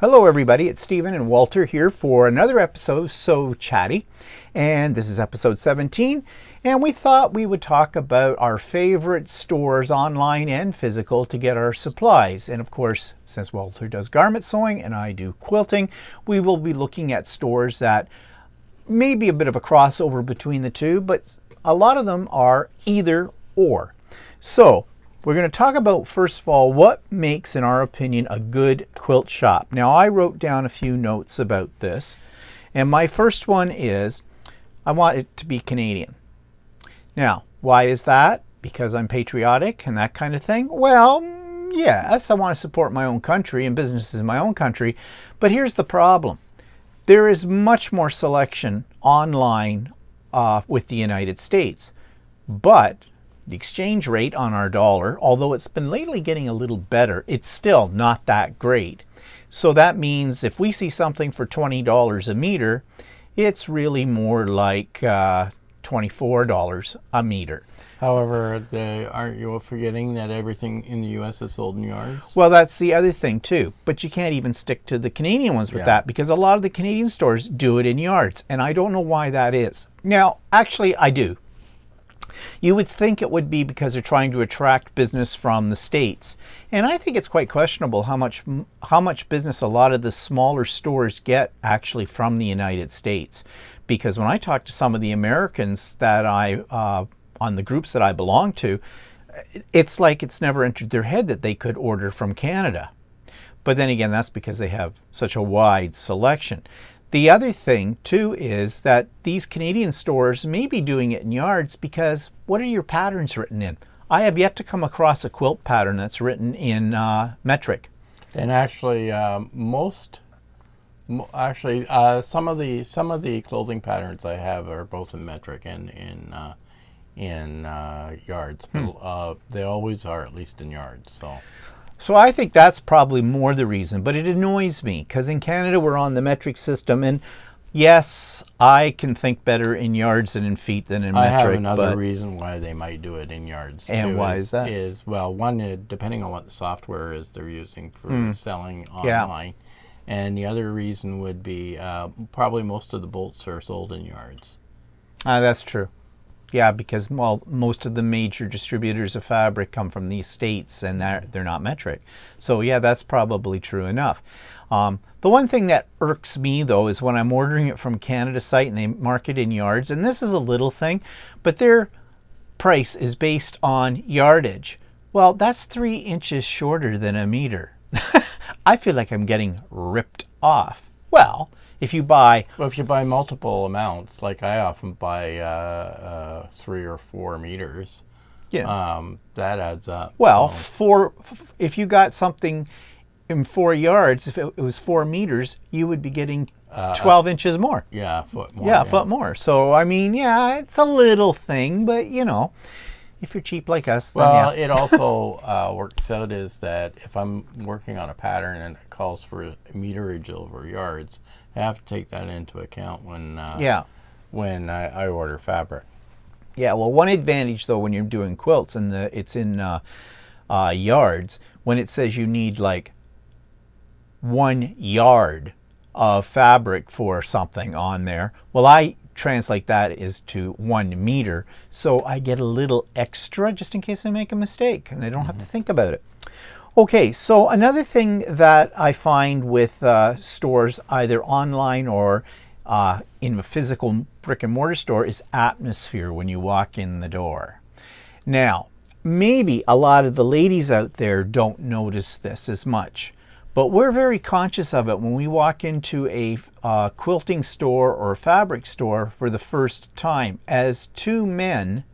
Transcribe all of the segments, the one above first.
Hello everybody, it's Stephen and Walter here for another episode of So Chatty, and this is episode 17, and we thought we would talk about our favorite stores online and physical to get our supplies. And of course, since Walter does garment sewing and I do quilting, we will be looking at stores that may be a bit of a crossover between the two, but a lot of them are either or. So we're going to talk about, first of all, what makes, in our opinion, a good quilt shop. Now, I wrote down a few notes about this, and my first one is I want it to be Canadian. Now, why is that? Because I'm patriotic and that kind of thing? Well, yes, I want to support my own country and businesses in my own country, but here's the problem. There is much more selection online with the United States, but the exchange rate on our dollar, although it's been lately getting a little better, it's still not that great. So that means if we see something for $20 a meter, it's really more like $24 a meter. However, aren't you forgetting that everything in the U.S. is sold in yards? Well, that's the other thing too. But you can't even stick to the Canadian ones with that, because a lot of the Canadian stores do it in yards, and I don't know why that is. Now, actually, I do. You would think it would be because they're trying to attract business from the States. And I think it's quite questionable how much business a lot of the smaller stores get actually from the United States. Because when I talk to some of the Americans that on the groups that I belong to, it's like it's never entered their head that they could order from Canada. But then again, that's because they have such a wide selection. The other thing, too, is that these Canadian stores may be doing it in yards because what are your patterns written in? I have yet to come across a quilt pattern that's written in metric. And actually, some of the clothing patterns I have are both in metric and in yards, but they always are at least in yards. So I think that's probably more the reason, but it annoys me because in Canada we're on the metric system, and yes, I can think better in yards than in feet than in metric. I have another reason why they might do it in yards too. And why is that? Well, one, depending on what the software is they're using for selling online, and the other reason would be probably most of the bolts are sold in yards. That's true. Yeah, because most of the major distributors of fabric come from the States, and they're not metric. So yeah, that's probably true enough. The one thing that irks me, though, is when I'm ordering it from Canada site and they mark it in yards, and this is a little thing, but their price is based on yardage. Well, that's 3 inches shorter than a meter. I feel like I'm getting ripped off. Well, if you buy multiple amounts, like I often buy 3 or 4 meters, that adds up. Well, if you got something in 4 yards, if it was 4 meters, you would be getting 12 inches more. Yeah, a foot more. Yeah, a foot more. So, I mean, yeah, it's a little thing, but, you know, if you're cheap like us, then well, it also works out is that if I'm working on a pattern and it calls for meterage over yards, I have to take that into account when I order fabric. Yeah, well, one advantage, though, when you're doing quilts and it's in yards, when it says you need like 1 yard of fabric for something on there, well, I translate that as to 1 meter, so I get a little extra just in case I make a mistake and I don't have to think about it. Okay, so another thing that I find with stores, either online or in a physical brick and mortar store, is atmosphere when you walk in the door. Now, maybe a lot of the ladies out there don't notice this as much, but we're very conscious of it when we walk into a quilting store or a fabric store for the first time. As 2 men,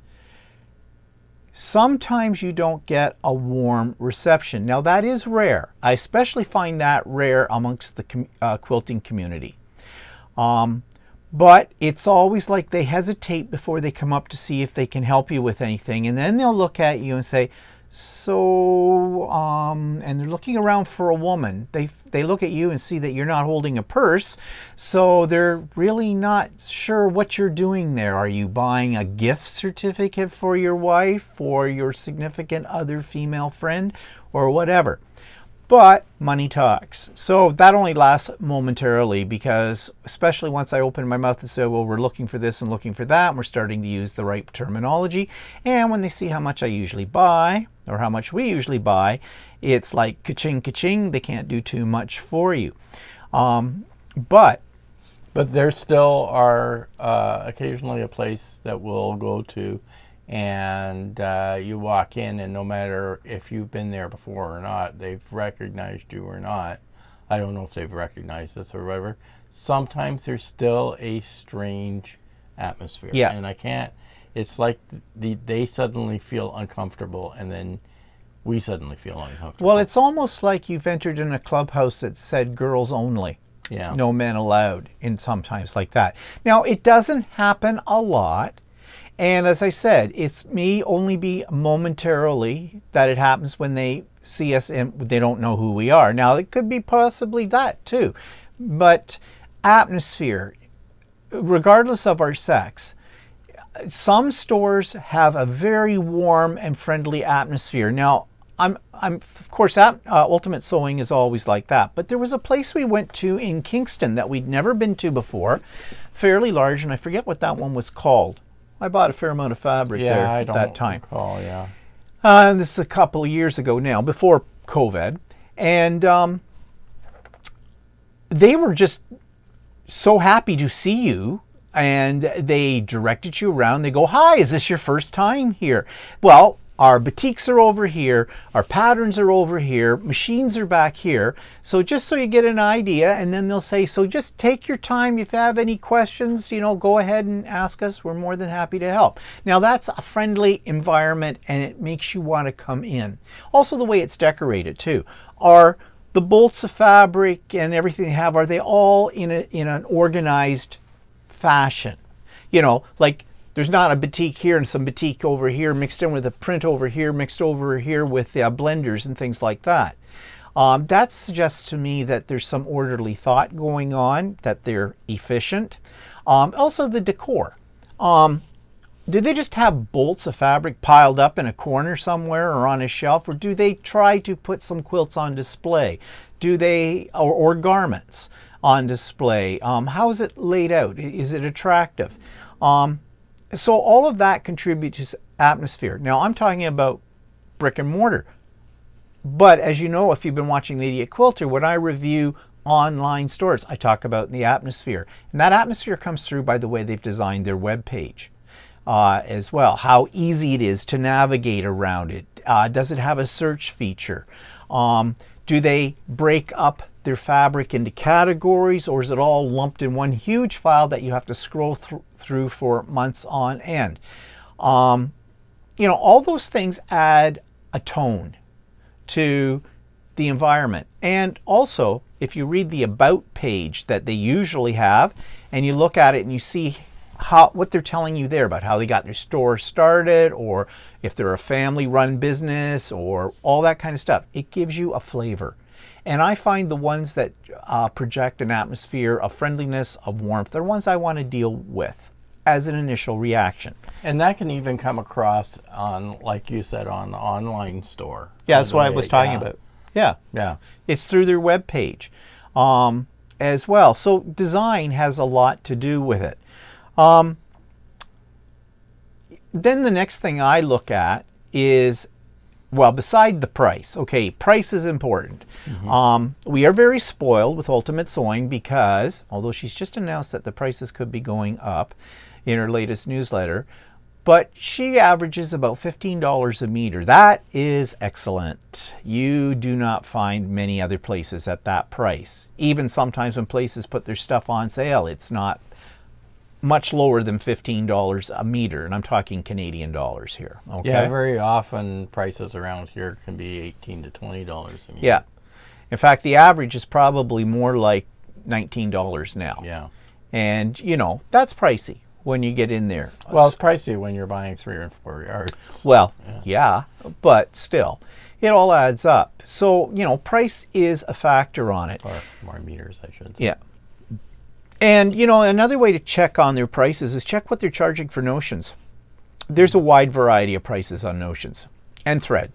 sometimes you don't get a warm reception. Now, that is rare. I especially find that rare amongst the quilting community. But it's always like they hesitate before they come up to see if they can help you with anything. And then they'll look at you and say, so, and they're looking around for a woman. They look at you and see that you're not holding a purse, so they're really not sure what you're doing there. Are you buying a gift certificate for your wife or your significant other female friend or whatever? But money talks. So that only lasts momentarily, because especially once I open my mouth and say, well, we're looking for this and looking for that, and we're starting to use the right terminology. And when they see how much I usually buy, or how much we usually buy, it's like ka-ching, ka-ching. They can't do too much for you. But there still are occasionally a place that we'll go to, and you walk in, and no matter if you've been there before or not, they've recognized you or not. I don't know if they've recognized us or whatever. Sometimes there's still a strange atmosphere. Yeah. And I can't, it's like they suddenly feel uncomfortable, and then we suddenly feel uncomfortable. Well, it's almost like you've entered in a clubhouse that said girls only. Yeah. No men allowed, in sometimes like that. Now, it doesn't happen a lot. And as I said, it's may only be momentarily that it happens when they see us and they don't know who we are. Now, it could be possibly that too. But atmosphere, regardless of our sex, some stores have a very warm and friendly atmosphere. Now, I'm of course, Ultimate Sewing is always like that. But there was a place we went to in Kingston that we'd never been to before, fairly large, and I forget what that one was called. I bought a fair amount of fabric there at that time. Recall, yeah. This is a couple of years ago now, before COVID. And they were just so happy to see you. And they directed you around. They go, hi, is this your first time here? Well, our boutiques are over here, our patterns are over here, machines are back here. So just so you get an idea, and then they'll say, so just take your time. If you have any questions, go ahead and ask us. We're more than happy to help. Now that's a friendly environment, and it makes you want to come in. Also the way it's decorated too. Are the bolts of fabric and everything they have, are they all in an organized fashion? Like, there's not a batik here and some batik over here mixed in with a print over here, mixed over here with blenders and things like that. That suggests to me that there's some orderly thought going on, that they're efficient. Also the decor. Do they just have bolts of fabric piled up in a corner somewhere or on a shelf, or do they try to put some quilts on display? Do they, or garments on display? How is it laid out? Is it attractive? So all of that contributes to atmosphere. Now, I'm talking about brick and mortar. But as you know, if you've been watching the Idiot Quilter, when I review online stores, I talk about the atmosphere. And that atmosphere comes through by the way they've designed their web page as well. How easy it is to navigate around it. Does it have a search feature? Do they break up their fabric into categories, or is it all lumped in one huge file that you have to scroll through for months on end? All those things add a tone to the environment. And also, if you read the about page that they usually have, and you look at it and you see what they're telling you there about how they got their store started, or if they're a family-run business, or all that kind of stuff, it gives you a flavor. And I find the ones that project an atmosphere of friendliness, of warmth, are ones I want to deal with as an initial reaction. And that can even come across on, like you said, on the online store. Yeah, that's what I was talking about. Yeah. Yeah. It's through their web page as well. So design has a lot to do with it. Then the next thing I look at is, well, beside the price. Okay, price is important. Mm-hmm. We are very spoiled with Ultimate Sewing because, although she's just announced that the prices could be going up in her latest newsletter, but she averages about $15 a meter. That is excellent. You do not find many other places at that price. Even sometimes when places put their stuff on sale, it's not much lower than $15 a meter, and I'm talking Canadian dollars here. Okay? Yeah, very often prices around here can be $18 to $20 a meter. Yeah. In fact, the average is probably more like $19 now. Yeah. And, that's pricey when you get in there. Well, it's pricey when you're buying 3 or 4 yards. Well, yeah, but still, it all adds up. So, price is a factor on it. Or more meters, I should say. Yeah. And, another way to check on their prices is check what they're charging for notions. There's a wide variety of prices on notions and thread.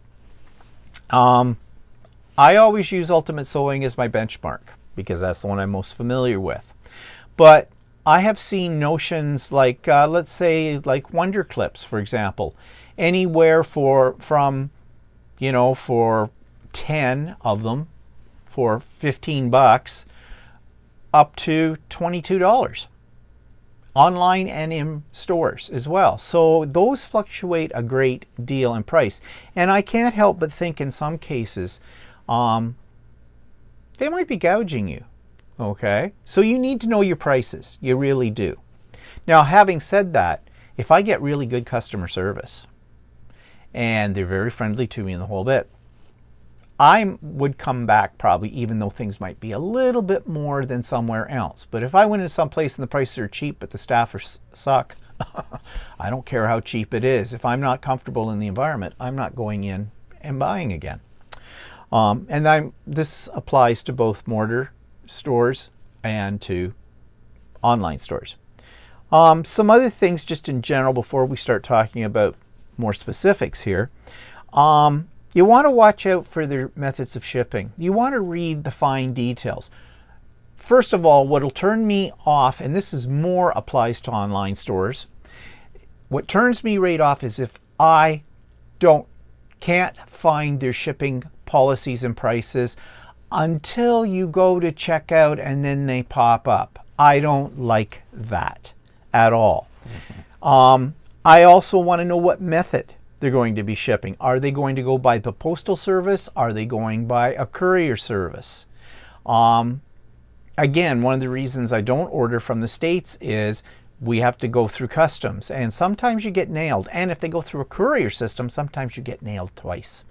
I always use Ultimate Sewing as my benchmark because that's the one I'm most familiar with. But I have seen notions like, let's say, like Wonder Clips, for example, anywhere from, for 10 of them for $15 up to $22 online and in stores as well. So those fluctuate a great deal in price. And I can't help but think in some cases, they might be gouging you. Okay, so you need to know your prices. You really do. Now, having said that, if I get really good customer service and they're very friendly to me in the whole bit, I would come back probably, even though things might be a little bit more than somewhere else. But if I went into some place and the prices are cheap but the staff suck, I don't care how cheap it is. If I'm not comfortable in the environment, I'm not going in and buying again. This applies to both mortar stores and to online stores. Some other things just in general before we start talking about more specifics here. You want to watch out for their methods of shipping. You want to read the fine details. First of all, what'll turn me off, and this is more applies to online stores, what turns me right off is if I can't find their shipping policies and prices until you go to checkout and then they pop up. I don't like that at all. I also want to know what method they're going to be shipping. Are they going to go by the postal service? Are they going by a courier service? Again, one of the reasons I don't order from the States is we have to go through customs, and sometimes you get nailed. And if they go through a courier system, sometimes you get nailed twice.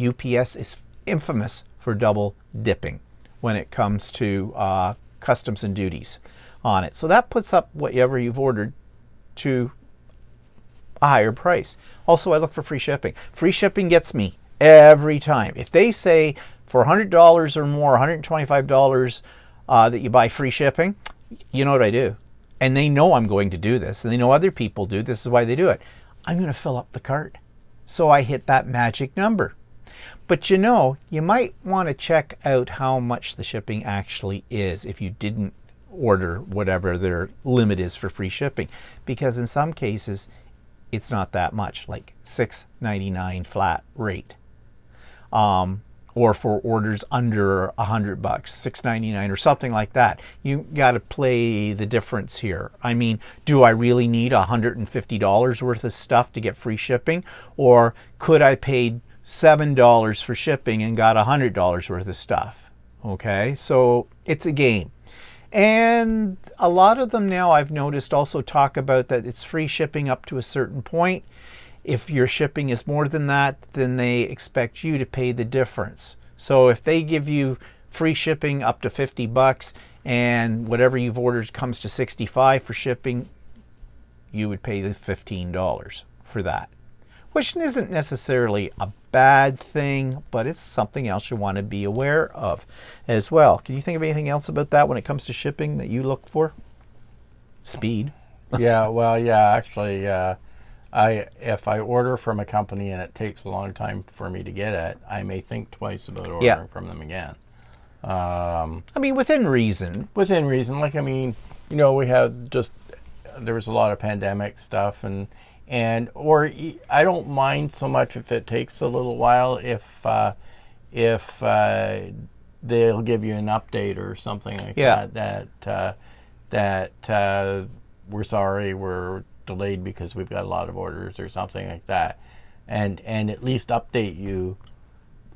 UPS is infamous for double dipping when it comes to customs and duties on it. So that puts up whatever you've ordered to a higher price. Also, I look for free shipping. Free shipping gets me every time. If they say for $100 or more, $125 that you buy free shipping, you know what I do. And they know I'm going to do this, and they know other people do. This is why they do it. I'm going to fill up the cart. So I hit that magic number. But you might want to check out how much the shipping actually is if you didn't order whatever their limit is for free shipping. Because in some cases, it's not that much, like $6.99 flat rate. Or for orders under $100, $6.99 or something like that. You got to play the difference here. I mean, do I really need $150 worth of stuff to get free shipping? Or could I pay $7 for shipping and got $100 worth of stuff? Okay, so it's a game. And a lot of them now I've noticed also talk about that it's free shipping up to a certain point. If your shipping is more than that, then they expect you to pay the difference. So if they give you free shipping up to $50 and whatever you've ordered comes to $65 for shipping, you would pay the $15 for that. Which isn't necessarily a bad thing, but it's something else you want to be aware of as well. Can you think of anything else about that when it comes to shipping that you look for? Speed. Actually, if I order from a company and it takes a long time for me to get it, I may think twice about ordering from them again. I mean, within reason. Within reason. Like, I mean, we have there was a lot of pandemic stuff or I don't mind so much if it takes a little while if they'll give you an update or something like that we're sorry, we're delayed because we've got a lot of orders or something like that, and at least update you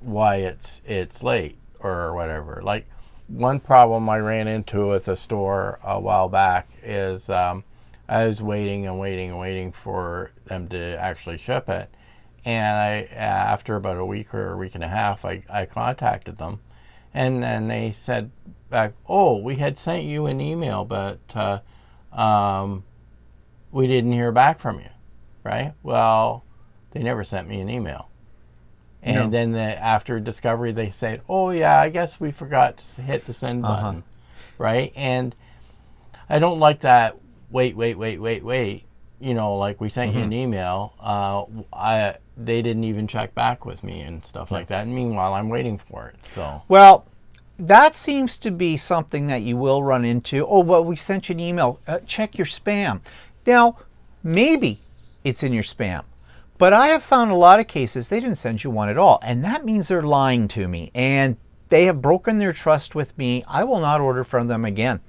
why it's late or whatever. Like, one problem I ran into with a store a while back is I was waiting for them to actually ship it, and after about a week or a week and a half, I contacted them, and then they said back, "Oh, we had sent you an email, but we didn't hear back from you." Right? Well, they never sent me an email. And then after discovery, they said, "Oh yeah, I guess we forgot to hit the send button." Right? And I don't like that. Wait. like we sent you an email, they didn't even check back with me and stuff like that. And meanwhile, I'm waiting for it. So well, that seems to be something that you will run into. Oh, well, we sent you an email. Check your spam. Now, maybe it's in your spam, but I have found a lot of cases they didn't send you one at all, and that means they're lying to me, and they have broken their trust with me. I will not order from them again.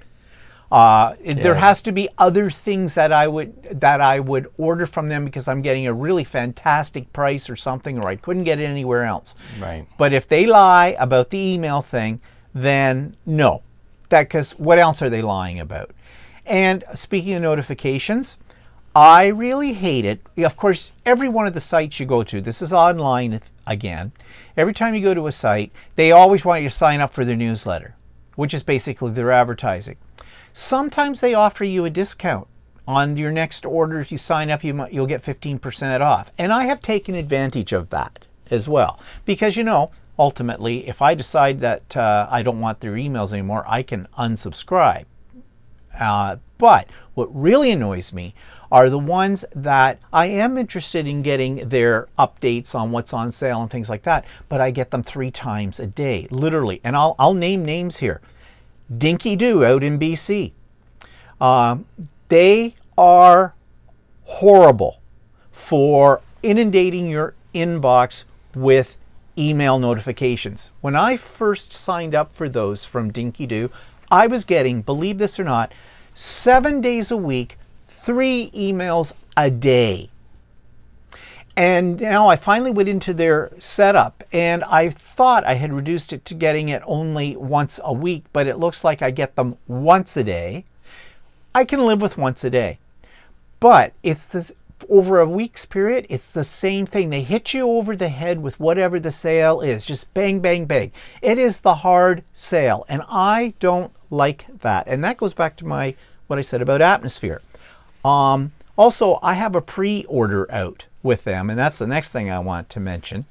There has to be other things that I would order from them because I'm getting a really fantastic price or something, or I couldn't get it anywhere else. Right. But if they lie about the email thing, then no. Because what else are they lying about? And speaking of notifications, I really hate it. Of course, every one of the sites you go to, this is online again, every time you go to a site, they always want you to sign up for their newsletter, which is basically their advertising. Sometimes they offer you a discount on your next order. If you sign up, you'll get 15% off. And I have taken advantage of that as well. Because, ultimately, if I decide that I don't want their emails anymore, I can unsubscribe. But what really annoys me are the ones that I am interested in getting their updates on what's on sale and things like that, but I get them 3 times a day, literally. And I'll name names here. Dinky out in BC. They are horrible for inundating your inbox with email notifications. When I first signed up for those from Dinky, I was getting, believe this or not, 7 days a week, 3 emails a day. And now I finally went into their setup, and I thought I had reduced it to getting it only once a week, but it looks like I get them once a day. I can live with once a day. But it's this, over a week's period, it's the same thing. They hit you over the head with whatever the sale is. Just bang, bang, bang. It is the hard sale, and I don't like that. And that goes back to what I said about atmosphere. Also, I have a pre-order out with them, and that's the next thing I want to mention.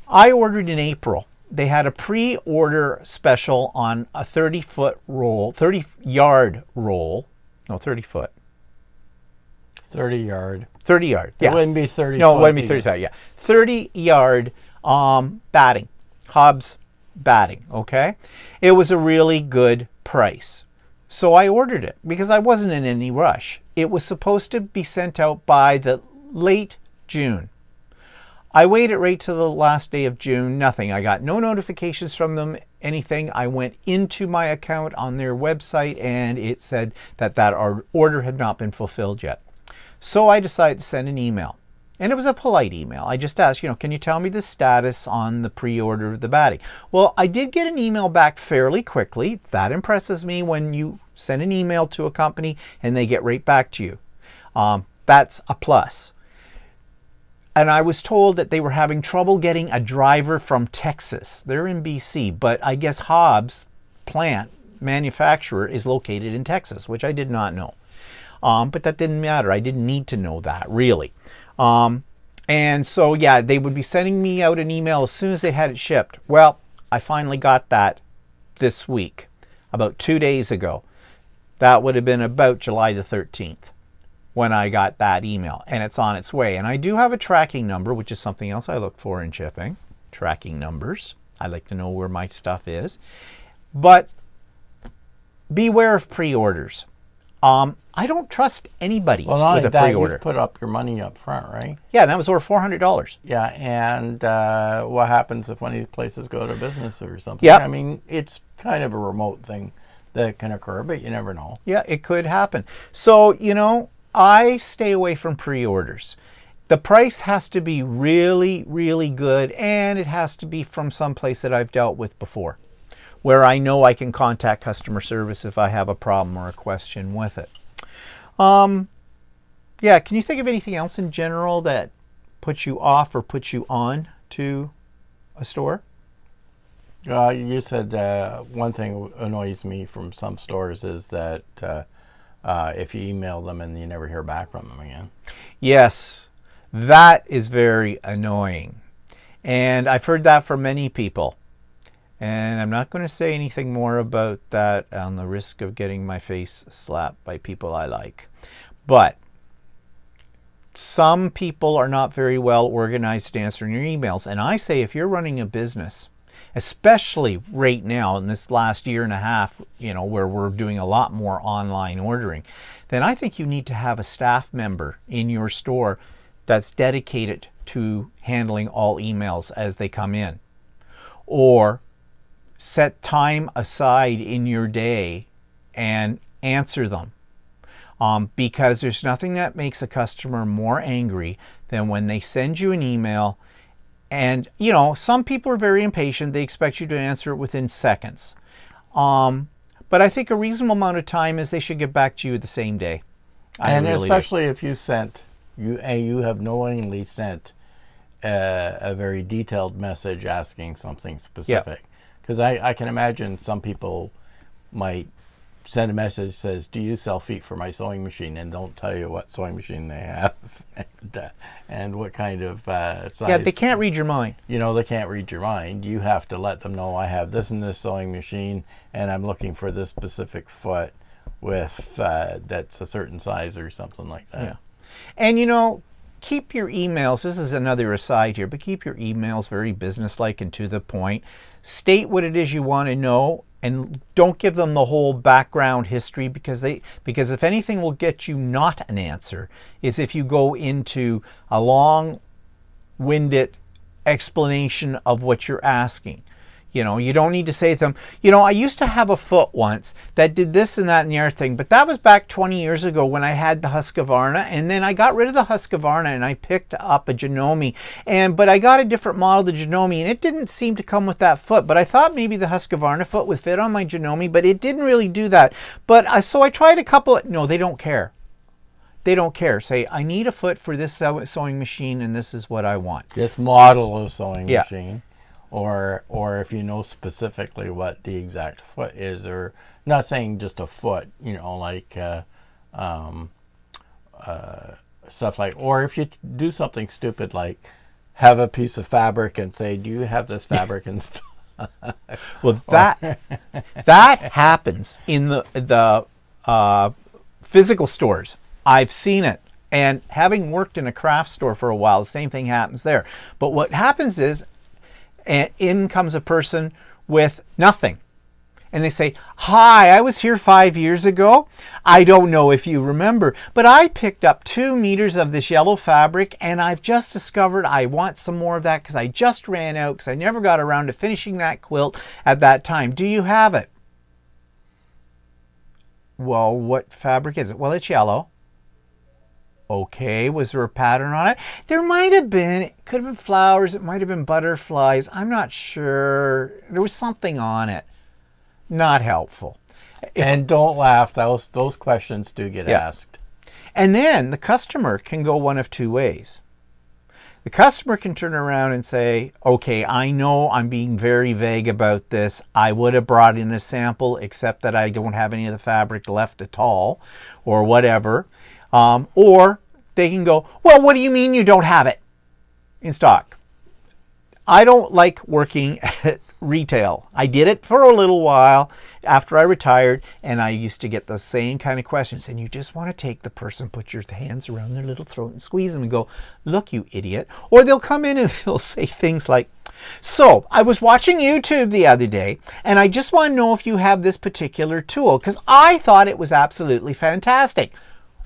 I ordered in April. They had a pre-order special on a 30-foot roll, 30-yard roll. No, 30 foot. 30 yard. 30 yard. Yeah. It wouldn't be 30. No, it wouldn't be 30 yard. Yeah. 30-yard batting. Hobbs batting. Okay. It was a really good price. So I ordered it because I wasn't in any rush. It was supposed to be sent out by the late June. I waited right to the last day of June. Nothing. I got no notifications from them, anything. I went into my account on their website and it said that our order had not been fulfilled yet. So I decided to send an email. And it was a polite email. I just asked, can you tell me the status on the pre-order of the batting? Well, I did get an email back fairly quickly. That impresses me when you send an email to a company and they get right back to you. That's a plus. And I was told that they were having trouble getting a driver from Texas. They're in BC, but I guess Hobbs plant manufacturer is located in Texas, which I did not know. But that didn't matter. I didn't need to know that, really. And so, yeah, they would be sending me out an email as soon as they had it shipped. Well, I finally got that this week, about 2 days ago. That would have been about July the 13th when I got that email, and it's on its way. And I do have a tracking number, which is something else I look for in shipping. Tracking numbers. I like to know where my stuff is. But beware of pre-orders. I don't trust anybody with a pre-order. You've put up your money up front, right? Yeah, that was over $400. Yeah, and what happens if one of these places go to business or something? Yep. I mean, it's kind of a remote thing that can occur, but you never know. Yeah, it could happen. So, I stay away from pre-orders. The price has to be really, really good, and it has to be from someplace that I've dealt with before, where I know I can contact customer service if I have a problem or a question with it. Yeah, can you think of anything else in general that puts you off or puts you on to a store? You said one thing annoys me from some stores is that if you email them and you never hear back from them again. Yes, that is very annoying. And I've heard that from many people. And I'm not going to say anything more about that on the risk of getting my face slapped by people I like. But some people are not very well organized at answering your emails. And I say if you're running a business, especially right now in this last year and a half, where we're doing a lot more online ordering, then I think you need to have a staff member in your store that's dedicated to handling all emails as they come in. Or set time aside in your day and answer them. Because there's nothing that makes a customer more angry than when they send you an email and, some people are very impatient. They expect you to answer it within seconds. But I think a reasonable amount of time is they should get back to you the same day. And really especially if you have knowingly sent a very detailed message asking something specific. Because I can imagine some people might send a message that says, do you sell feet for my sewing machine, and don't tell you what sewing machine they have and what kind of size. Yeah, they can't read your mind. They can't read your mind. You have to let them know I have this and this sewing machine and I'm looking for this specific foot with that's a certain size or something like that. Yeah. And keep your emails, this is another aside here, but keep your emails very businesslike and to the point. State what it is you want to know, and don't give them the whole background history, because if anything will get you not an answer is if you go into a long-winded explanation of what you're asking. You don't need to say to them, I used to have a foot once that did this and that and the other thing, but that was back 20 years ago when I had the Husqvarna, and then I got rid of the Husqvarna and I picked up a Janome, but I got a different model, the Janome, and it didn't seem to come with that foot, but I thought maybe the Husqvarna foot would fit on my Janome, but it didn't really do that. So I tried a couple, no, they don't care. They don't care. Say, I need a foot for this sewing machine and this is what I want. This model of sewing machine. Or if you know specifically what the exact foot is, or not saying just a foot, like stuff like, or if you do something stupid like have a piece of fabric and say, do you have this fabric and stuff? Well, that happens in the physical stores. I've seen it. And having worked in a craft store for a while, the same thing happens there. But what happens is, and in comes a person with nothing. And they say, hi, I was here 5 years ago. I don't know if you remember, but I picked up 2 meters of this yellow fabric and I've just discovered I want some more of that because I just ran out because I never got around to finishing that quilt at that time. Do you have it? Well, what fabric is it? Well, it's yellow. Okay, was there a pattern on it? There might have been. It could have been flowers. It might have been butterflies. I'm not sure. There was something on it. Not helpful. And don't laugh. Those questions do get asked. And then the customer can go one of two ways. The customer can turn around and say, okay, I know I'm being very vague about this. I would have brought in a sample, except that I don't have any of the fabric left at all, or whatever. Or they can go, well, what do you mean you don't have it in stock? I don't like working at retail. I did it for a little while after I retired, and I used to get the same kind of questions. And you just want to take the person, put your hands around their little throat and squeeze them and go, look, you idiot. Or they'll come in and they'll say things like, so I was watching YouTube the other day, and I just want to know if you have this particular tool, because I thought it was absolutely fantastic.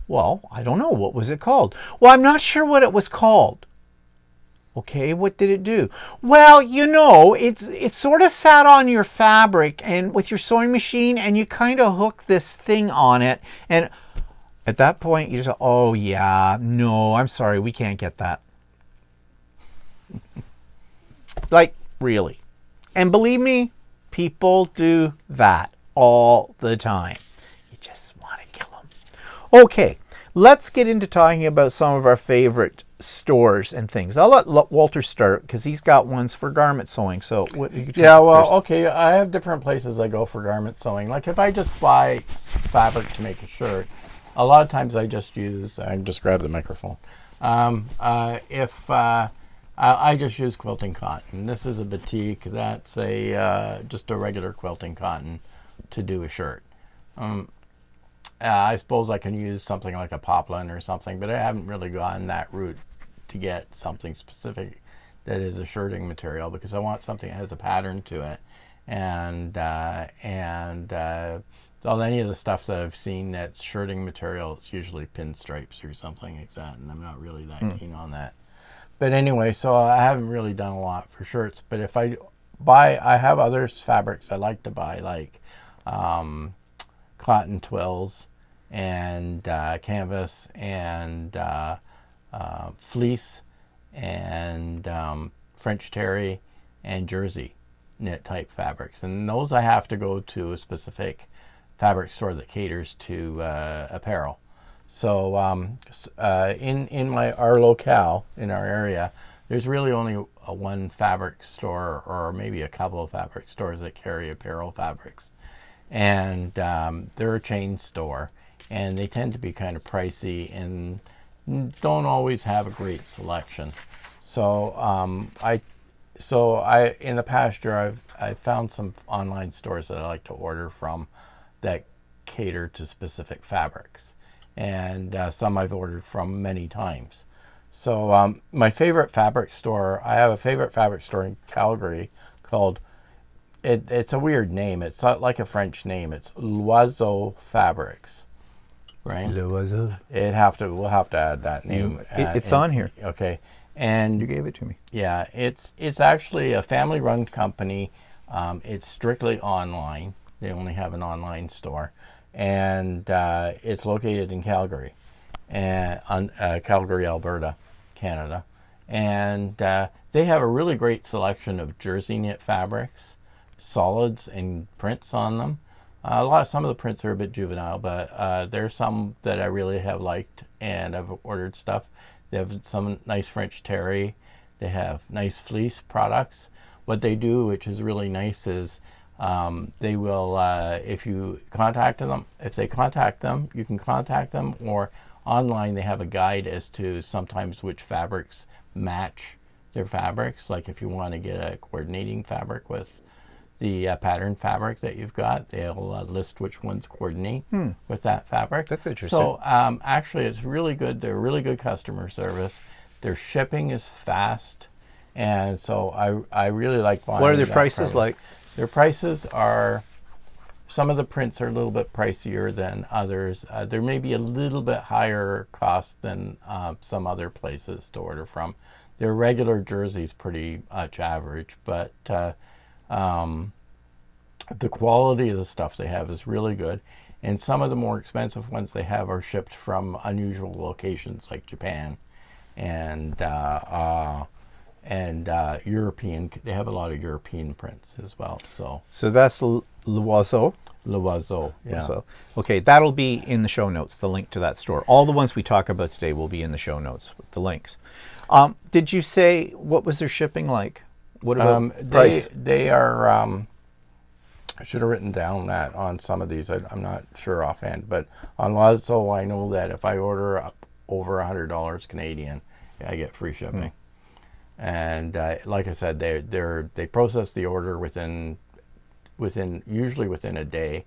Well, I don't know. What was it called? Well, I'm not sure what it was called. Okay, what did it do? Well, it sort of sat on your fabric and with your sewing machine, and you kind of hook this thing on it. And at that point, you just, oh yeah, no, I'm sorry, we can't get that. Like, really. And believe me, people do that all the time. You just want to kill them. Okay, let's get into talking about some of our favorite stores and things. I'll let Walter start because he's got ones for garment sewing. So okay, I have different places I go for garment sewing. Like if I just buy fabric to make a shirt, a lot of times I just grab the microphone. I just use quilting cotton. This is a batik. That's just a regular quilting cotton to do a shirt. I suppose I can use something like a poplin or something, but I haven't really gone that route to get something specific that is a shirting material, because I want something that has a pattern to it. And all any of the stuff that I've seen that's shirting material, it's usually pinstripes or something like that, and I'm not really that keen on that. But anyway, so I haven't really done a lot for shirts. But if I have other fabrics I like to buy, like cotton twills and canvas and fleece and French terry and jersey knit type fabrics, and those I have to go to a specific fabric store that caters to apparel. So in our locale, in our area, there's really only one fabric store, or maybe a couple of fabric stores that carry apparel fabrics, and they're a chain store, and they tend to be kind of pricey and don't always have a great selection. So in the past year, I've found some online stores that I like to order from that cater to specific fabrics, and some I've ordered from many times. So my favorite fabric store, I have a favorite fabric store in Calgary called, it's a weird name, it's not like a French name, it's Loiseau Fabrics, right? Loiseau. We'll have to add that name. It's on here. Okay. And you gave it to me. Yeah, it's actually a family-run company. It's strictly online. They only have an online store, and it's located in Calgary, and Calgary, Alberta, Canada. And they have a really great selection of jersey knit fabrics, solids, and prints on them. Some of the prints are a bit juvenile, but there's some that I really have liked, and I've ordered stuff. They have some nice French terry. They have nice fleece products. What they do, which is really nice, is they will, if you contact them, you can contact them, or online they have a guide as to sometimes which fabrics match their fabrics. Like if you want to get a coordinating fabric with the pattern fabric that you've got, they'll list which ones coordinate with that fabric. That's interesting. So actually it's really good. They're really good customer service. Their shipping is fast, and so I really like buying. What are their prices like? Their prices are, some of the prints are a little bit pricier than others. There may be a little bit higher cost than some other places to order from. Their regular jersey's pretty much average, but the quality of the stuff they have is really good, and some of the more expensive ones they have are shipped from unusual locations like Japan and European. They have a lot of European prints as well. So that's Loiseau. Loiseau, yeah. So, okay, that'll be in the show notes, the link to that store. All the ones we talk about today will be in the show notes with the links. Did you say, what was their shipping like? What about price? They are, I should have written down that on some of these. I'm not sure offhand, but on Loiseau, I know that if I order up over $100 Canadian, I get free shipping. And like I said, they process the order usually within a day,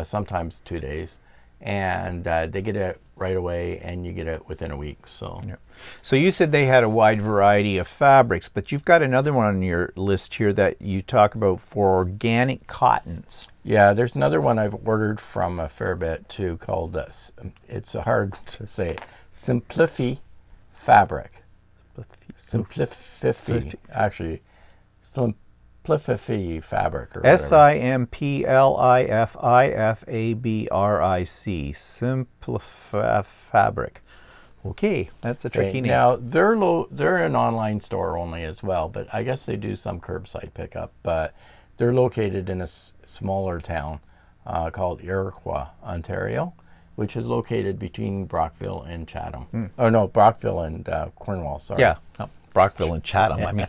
sometimes 2 days, and they get it right away, and you get it within a week. So, yeah. So you said they had a wide variety of fabrics, but you've got another one on your list here that you talk about for organic cottons. Yeah, there's another one I've ordered from a fair bit too, called it's hard to say, Simplififabric. Simplififabric, actually, Simplififabric, or Simplififabric. Simplififabric. Okay, that's a tricky name. Now they're an online store only as well, but I guess they do some curbside pickup. But they're located in a smaller town called Iroquois, Ontario, which is located between Brockville and Chatham. Oh no, Brockville and Cornwall. Sorry. Yeah, Brockville and Chatham. I mean,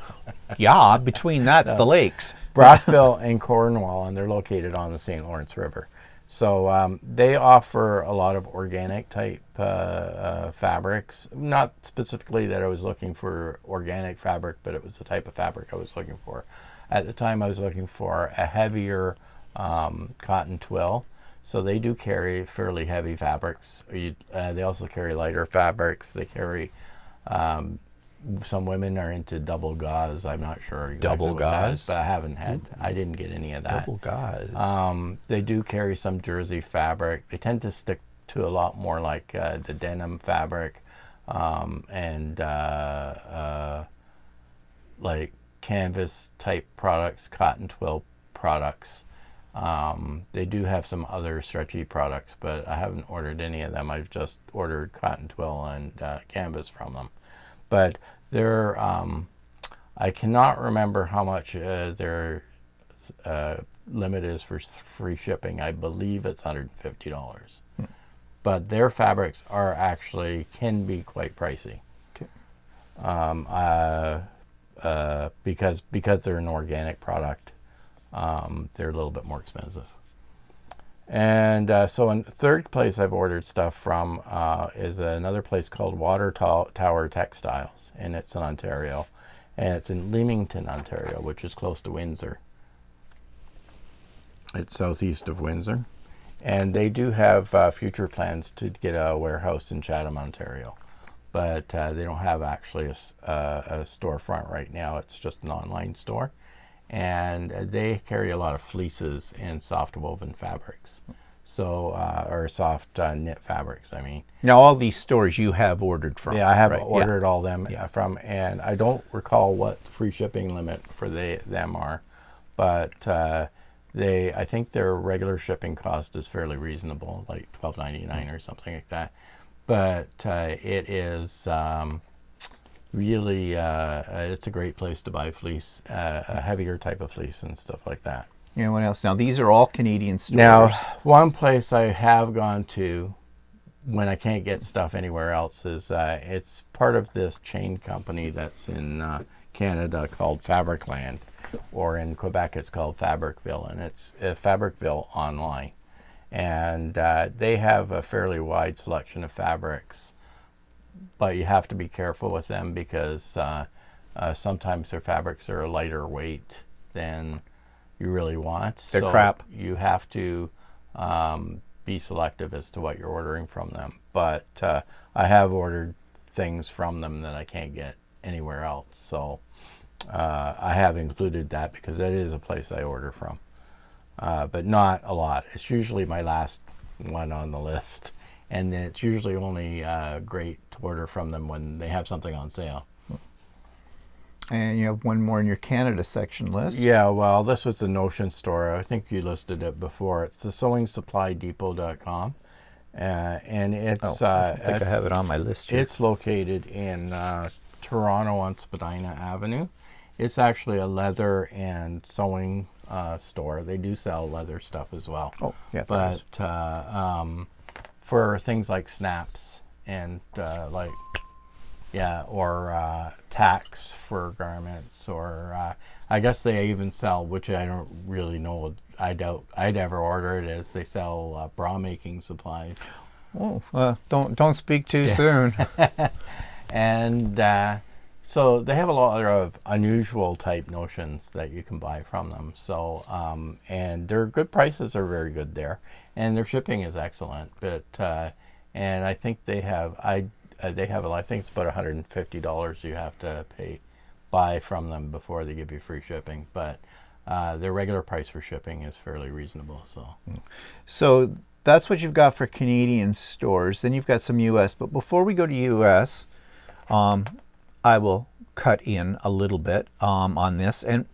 yeah, between that's the lakes. Brockville and Cornwall, and they're located on the St. Lawrence River. So they offer a lot of organic type fabrics. Not specifically that I was looking for organic fabric, but it was the type of fabric I was looking for. At the time, I was looking for a heavier cotton twill. So they do carry fairly heavy fabrics. They also carry lighter fabrics. They carry, some women are into double gauze. I'm not sure exactly double what gauze? that is, but I didn't get any of that. Double gauze. They do carry some jersey fabric. They tend to stick to a lot more like the denim fabric, and like canvas type products, cotton twill products. They do have some other stretchy products, but I haven't ordered any of them. I've just ordered cotton twill and canvas from them. But they're, I cannot remember how much their limit is for free shipping. I believe it's $150. But their fabrics are actually, can be quite pricey. Okay. Because they're an organic product. They're a little bit more expensive. And so in third place I've ordered stuff from is another place called Water Tower Textiles, and it's in Ontario. And it's in Leamington, Ontario, which is close to Windsor. It's southeast of Windsor. And they do have future plans to get a warehouse in Chatham, Ontario. But they don't have actually a storefront right now. It's just an online store. And they carry a lot of fleeces and soft woven fabrics, so or soft knit fabrics. I mean, now all these stores you have ordered from. Yeah, I have ordered all them from, and I don't recall what free shipping limit for them are, but I think their regular shipping cost is fairly reasonable, like $12.99 or something like that. But it is. Really, it's a great place to buy fleece, a heavier type of fleece and stuff like that. You know what else? Now, these are all Canadian stores. Now, one place I have gone to when I can't get stuff anywhere else is it's part of this chain company that's in Canada called Fabricland, or in Quebec it's called Fabricville, and it's Fabricville online. And they have a fairly wide selection of fabrics. But you have to be careful with them because sometimes their fabrics are a lighter weight than you really want. They're crap. You have to be selective as to what you're ordering from them. But I have ordered things from them that I can't get anywhere else. So I have included that because that is a place I order from. But not a lot. It's usually my last one on the list. And it's usually only great to order from them when they have something on sale. And you have one more in your Canada section list. Yeah, well, this was the Notion store. I think you listed it before. It's the sewingsupply.depot.com. And it's... I think I have it on my list here. It's located in Toronto on Spadina Avenue. It's actually a leather and sewing store. They do sell leather stuff as well. Oh, yeah. But... for things like snaps and or tacks for garments, or I guess they even sell, which I don't really know, I doubt I'd ever order it, is they sell bra making supplies. Oh, don't speak too soon. And so they have a lot of unusual type notions that you can buy from them. So and their good prices are very good there, and their shipping is excellent. But and I think they have I think it's about $150 you have to buy from them before they give you free shipping. But their regular price for shipping is fairly reasonable. So that's what you've got for Canadian stores. Then you've got some U.S. But before we go to U.S., I will cut in a little bit on this. And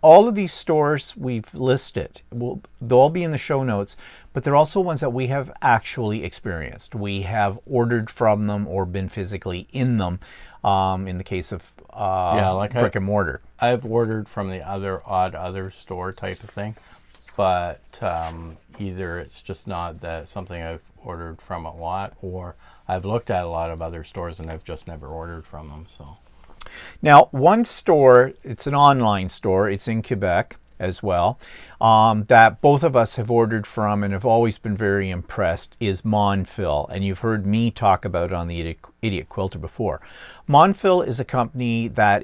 all of these stores we've listed, they'll all be in the show notes, but they're also ones that we have actually experienced. We have ordered from them or been physically in them, in the case of brick and mortar. I've ordered from the other store type of thing, but either it's just not something I've ordered from a lot, or I've looked at a lot of other stores and I've just never ordered from them. So now, one store, it's an online store, it's in Quebec, as well, that both of us have ordered from and have always been very impressed, is Montville. And you've heard me talk about it on the Idiot Quilter before. Montville is a company that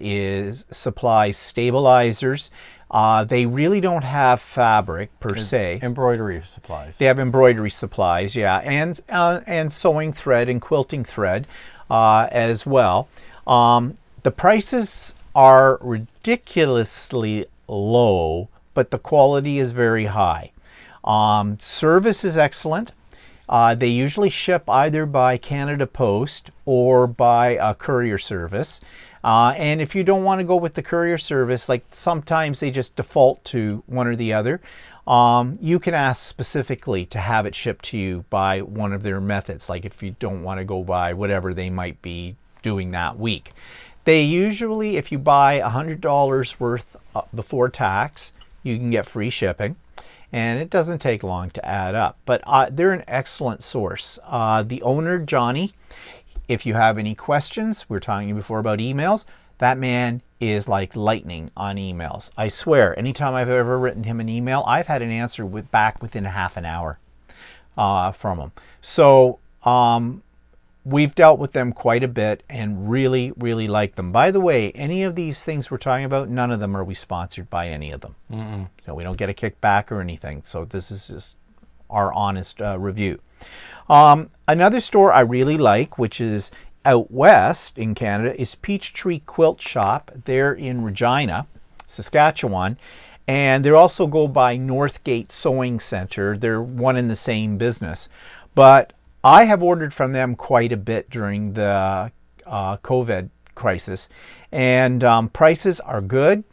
supplies stabilizers. They really don't have fabric per se. Embroidery supplies. They have embroidery supplies, yeah, and sewing thread and quilting thread as well. The prices are ridiculously low, but the quality is very high. Service is excellent. They usually ship either by Canada Post or by a courier service. And if you don't want to go with the courier service, like sometimes they just default to one or the other, you can ask specifically to have it shipped to you by one of their methods, like if you don't want to go by whatever they might be doing that week. They usually, if you buy $100 worth before tax, you can get free shipping. And it doesn't take long to add up. But they're an excellent source. The owner, Johnny, if you have any questions, we were talking before about emails, that man is like lightning on emails. I swear, anytime I've ever written him an email, I've had an answer back within half an hour from him. So we've dealt with them quite a bit and really, really like them. By the way, any of these things we're talking about, none of them are we sponsored by any of them. So we don't get a kickback or anything. So this is just our honest review. Another store I really like, which is out west in Canada, is Peachtree Quilt Shop. They're in Regina, Saskatchewan. And they also go by Northgate Sewing Center. They're one and the same business. But I have ordered from them quite a bit during the COVID crisis, and prices are good.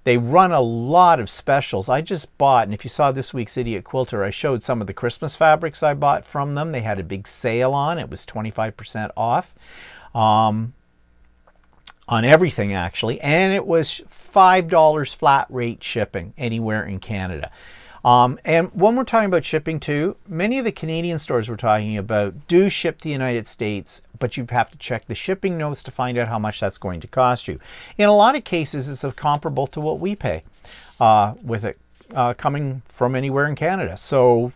They run a lot of specials. I just bought, and if you saw this week's Idiot Quilter, I showed some of the Christmas fabrics I bought from them. They had a big sale on. It was 25% off on everything, actually, and it was $5 flat rate shipping anywhere in Canada. And when we're talking about shipping too, many of the Canadian stores we're talking about do ship to the United States, but you have to check the shipping notes to find out how much that's going to cost you. In a lot of cases, it's comparable to what we pay with it coming from anywhere in Canada. So,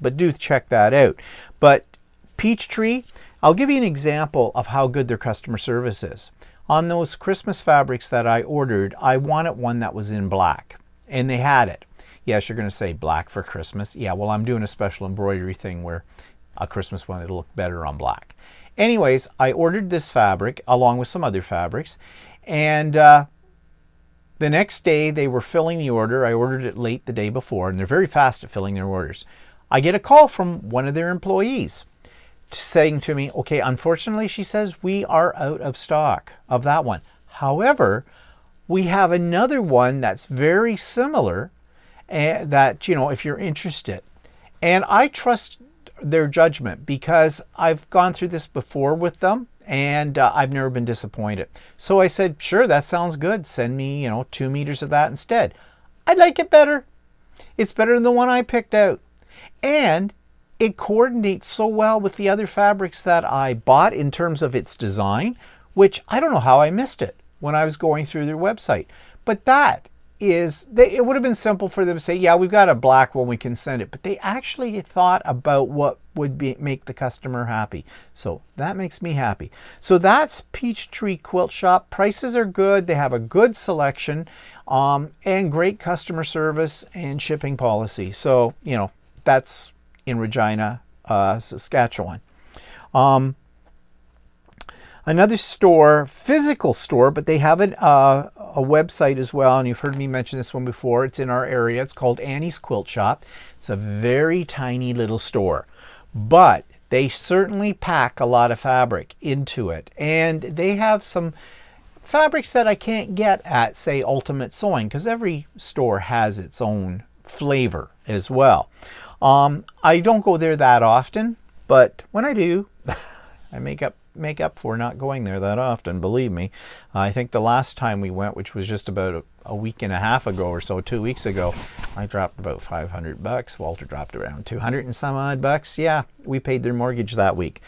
but do check that out. But Peachtree, I'll give you an example of how good their customer service is. On those Christmas fabrics that I ordered, I wanted one that was in black, and they had it. Yes, you're going to say black for Christmas. Yeah, well, I'm doing a special embroidery thing where a Christmas one, it'll look better on black. Anyways, I ordered this fabric along with some other fabrics. And the next day they were filling the order. I ordered it late the day before, and they're very fast at filling their orders. I get a call from one of their employees saying to me, okay, unfortunately, she says, we are out of stock of that one. However, we have another one that's very similar that, if you're interested. And I trust their judgment because I've gone through this before with them and I've never been disappointed. So I said, sure, that sounds good. Send me, 2 meters of that instead. I like it better. It's better than the one I picked out. And it coordinates so well with the other fabrics that I bought in terms of its design, which I don't know how I missed it when I was going through their website. But that it would have been simple for them to say, yeah, we've got a black one, we can send it. But they actually thought about what would make the customer happy. So that makes me happy. So that's Peachtree Quilt Shop. Prices are good. They have a good selection and great customer service and shipping policy. So, that's in Regina, Saskatchewan. Another store, physical store, but they have a website as well, and you've heard me mention this one before. It's in our area. It's called Annie's Quilt Shop. It's a very tiny little store, but they certainly pack a lot of fabric into it, and they have some fabrics that I can't get at, say, Ultimate Sewing, because every store has its own flavor as well. I don't go there that often, but when I do, I make up for not going there that often, believe me. I think the last time we went, which was just about a week and a half ago or so, 2 weeks ago, I dropped about $500. Walter dropped around 200 and some odd bucks. Yeah, we paid their mortgage that week.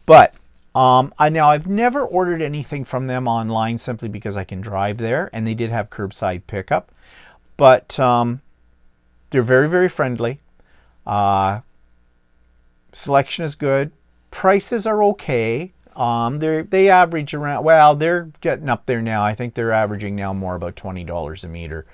But I've never ordered anything from them online simply because I can drive there, and they did have curbside pickup. but they're very, very friendly. Selection is good. Prices are okay. They average around, well, they're getting up there now. I think they're averaging now more about $20 a meter.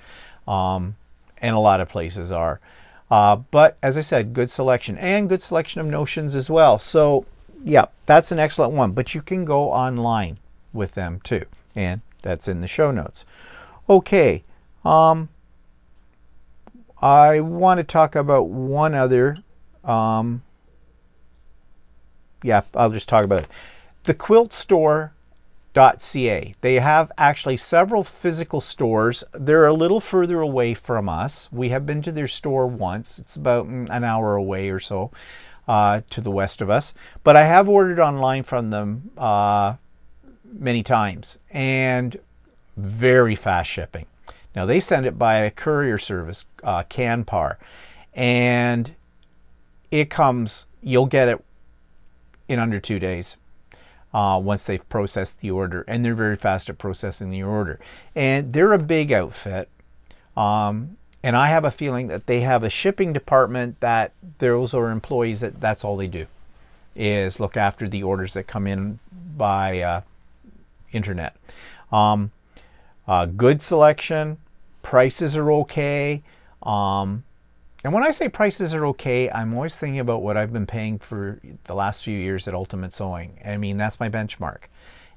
And a lot of places are. But as I said, good selection, and good selection of notions as well. So yeah, that's an excellent one. But you can go online with them too. And that's in the show notes. Okay. I want to talk about one other. Yeah, I'll just talk about it. thequiltstore.ca. They have actually several physical stores. They're a little further away from us. We have been to their store once. It's about an hour away or so to the west of us. But I have ordered online from them many times, and very fast shipping. Now, they send it by a courier service, Canpar, and it comes, you'll get it in under 2 days once they've processed the order, and they're very fast at processing the order. And they're a big outfit, and I have a feeling that they have a shipping department that those are employees that's all they do, is look after the orders that come in by internet. Good selection, prices are okay. And when I say prices are okay, I'm always thinking about what I've been paying for the last few years at Ultimate Sewing. I mean, that's my benchmark.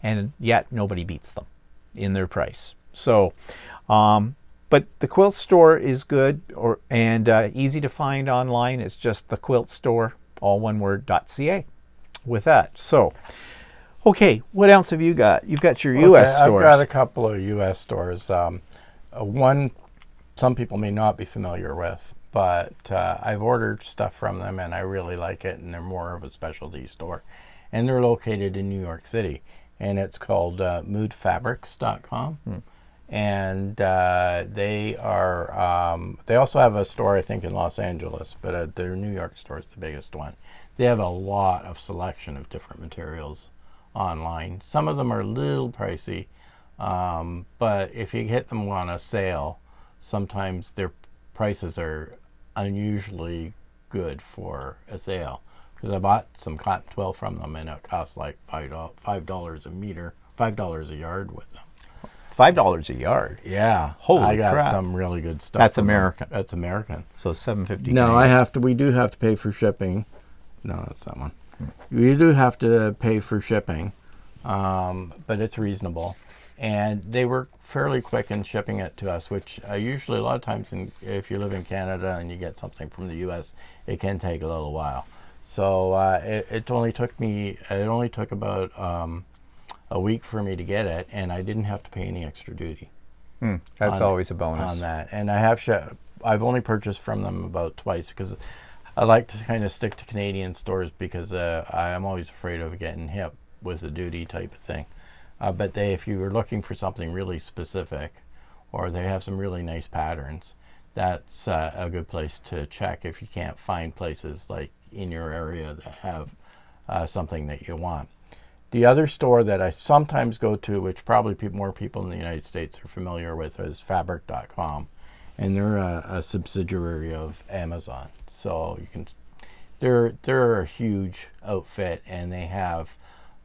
And yet nobody beats them in their price. So, but the Quilt Store is good and easy to find online. It's just the Quilt Store, all one word, .ca with that. So, okay, what else have you got? You've got your U.S. stores. I've got a couple of U.S. stores. One some people may not be familiar with, but I've ordered stuff from them and I really like it, and they're more of a specialty store. And they're located in New York City, and it's called moodfabrics.com. And they also have a store, I think, in Los Angeles, but their New York store is the biggest one. They have a lot of selection of different materials online. Some of them are a little pricey, but if you hit them on a sale, sometimes their prices are unusually good for a sale. Because I bought some cotton twill from them, and it cost like $5 a meter, $5 a yard with them. $5 a yard. Yeah, holy crap! I got some really good stuff. That's American. That's American. So $7.50. No, we do have to pay for shipping. No, that's that one. You do have to pay for shipping, but it's reasonable. And they were fairly quick in shipping it to us, which usually a lot of times if you live in Canada and you get something from the U.S., it can take a little while. So it only took about a week for me to get it, and I didn't have to pay any extra duty. That's always a bonus on that. And I've only purchased from them about twice, because I like to kind of stick to Canadian stores, because I'm always afraid of getting hit with a duty type of thing. But if you were looking for something really specific, or they have some really nice patterns, that's a good place to check if you can't find places like in your area that have something that you want. The other store that I sometimes go to, which probably more people in the United States are familiar with, is Fabric.com, and they're a subsidiary of Amazon. So they're a huge outfit, and they have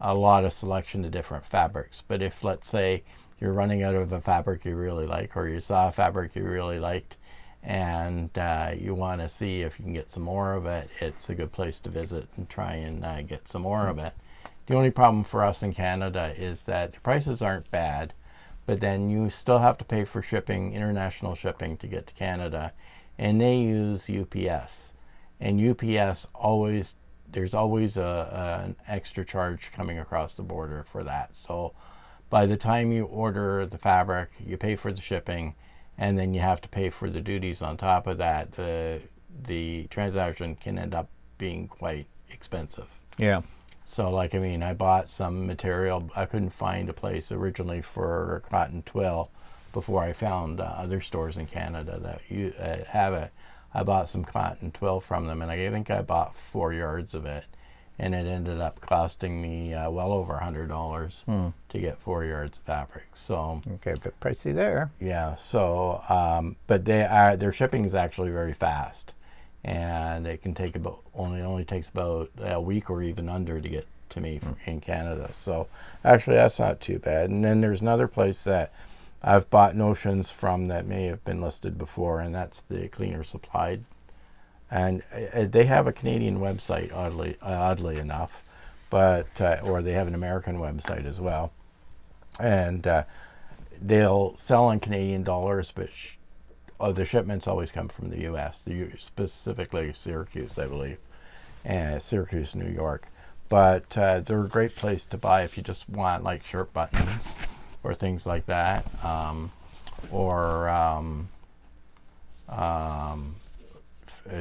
a lot of selection of different fabrics. But if, let's say, you're running out of a fabric you really like, or you saw a fabric you really liked, and you want to see if you can get some more of it, it's a good place to visit and try and get some more of it. The only problem for us in Canada is that the prices aren't bad, but then you still have to pay for shipping, international shipping, to get to Canada, and they use UPS. And UPS there's always an extra charge coming across the border for that. So by the time you order the fabric, you pay for the shipping, and then you have to pay for the duties on top of that. The transaction can end up being quite expensive. Yeah. So I bought some material. I couldn't find a place originally for cotton twill before I found other stores in Canada that have it. I bought some cotton twill from them, and I think I bought 4 yards of it, and it ended up costing me well over $100 to get 4 yards of fabric. So okay, a bit pricey there. Yeah. So, but their shipping is actually very fast, and it can take only takes about a week or even under to get to me in Canada. So actually, that's not too bad. And then there's another place that I've bought notions from that may have been listed before, and that's the Cleaner Supplied. And they have a Canadian website, oddly enough, but or they have an American website as well, and they'll sell in Canadian dollars, but the shipments always come from the U.S., specifically Syracuse, I believe, and Syracuse, New York. But they're a great place to buy if you just want like shirt buttons or things like that, or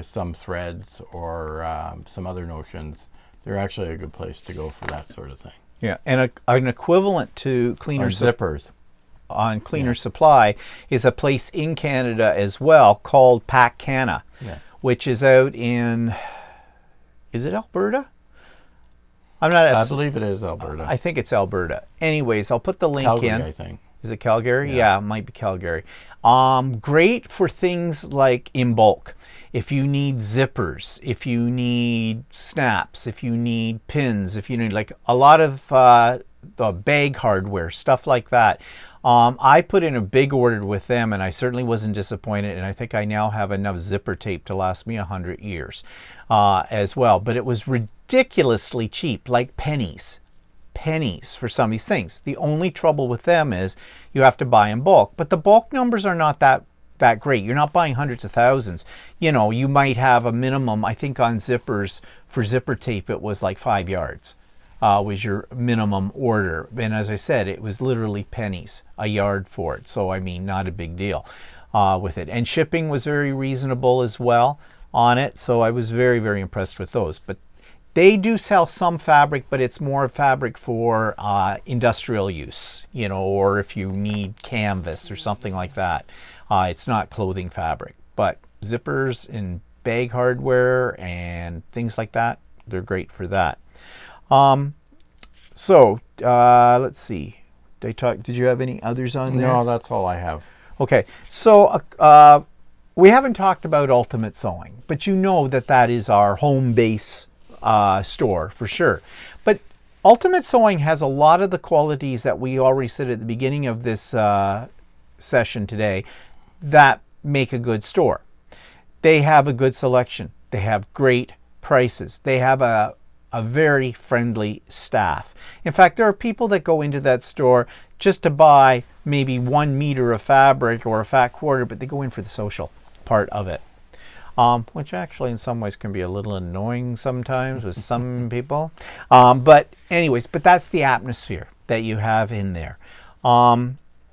some threads or some other notions. They're actually a good place to go for that sort of thing. Yeah, and an equivalent to Cleaner zippers on Cleaner Supply is a place in Canada as well called Paccana, which is out in, is it Alberta? I'm not. I believe it is Alberta. I think it's Alberta. Anyways, I'll put the link Calgary, in. I think. Is it Calgary? Yeah, it might be Calgary. Great for things like in bulk. If you need zippers, if you need snaps, if you need pins, if you need like a lot of the bag hardware, stuff like that. I put in a big order with them, and I certainly wasn't disappointed, and I think I now have enough zipper tape to last me 100 years as well. But it was ridiculously cheap, like pennies for some of these things. The only trouble with them is you have to buy in bulk, but the bulk numbers are not that great. You're not buying hundreds of thousands. You know, you might have a minimum, I think on zippers, for zipper tape it was like 5 yards. Was your minimum order. And as I said, it was literally pennies a yard for it. So, I mean, not a big deal with it. And shipping was very reasonable as well on it. So I was very, very impressed with those. But they do sell some fabric, but it's more fabric for industrial use, you know, or if you need canvas or something like that. It's not clothing fabric. But zippers and bag hardware and things like that, they're great for that. Let's see. Did you have any others on there? No, that's all I have. Okay, so we haven't talked about Ultimate Sewing, but you know that is our home base store for sure. But Ultimate Sewing has a lot of the qualities that we already said at the beginning of this session today that make a good store. They have a good selection. They have great prices. They have a very friendly staff. In fact, there are people that go into that store just to buy maybe 1 meter of fabric or a fat quarter, but they go in for the social part of it, which actually in some ways can be a little annoying sometimes with some people. But anyways, but that's the atmosphere that you have in there.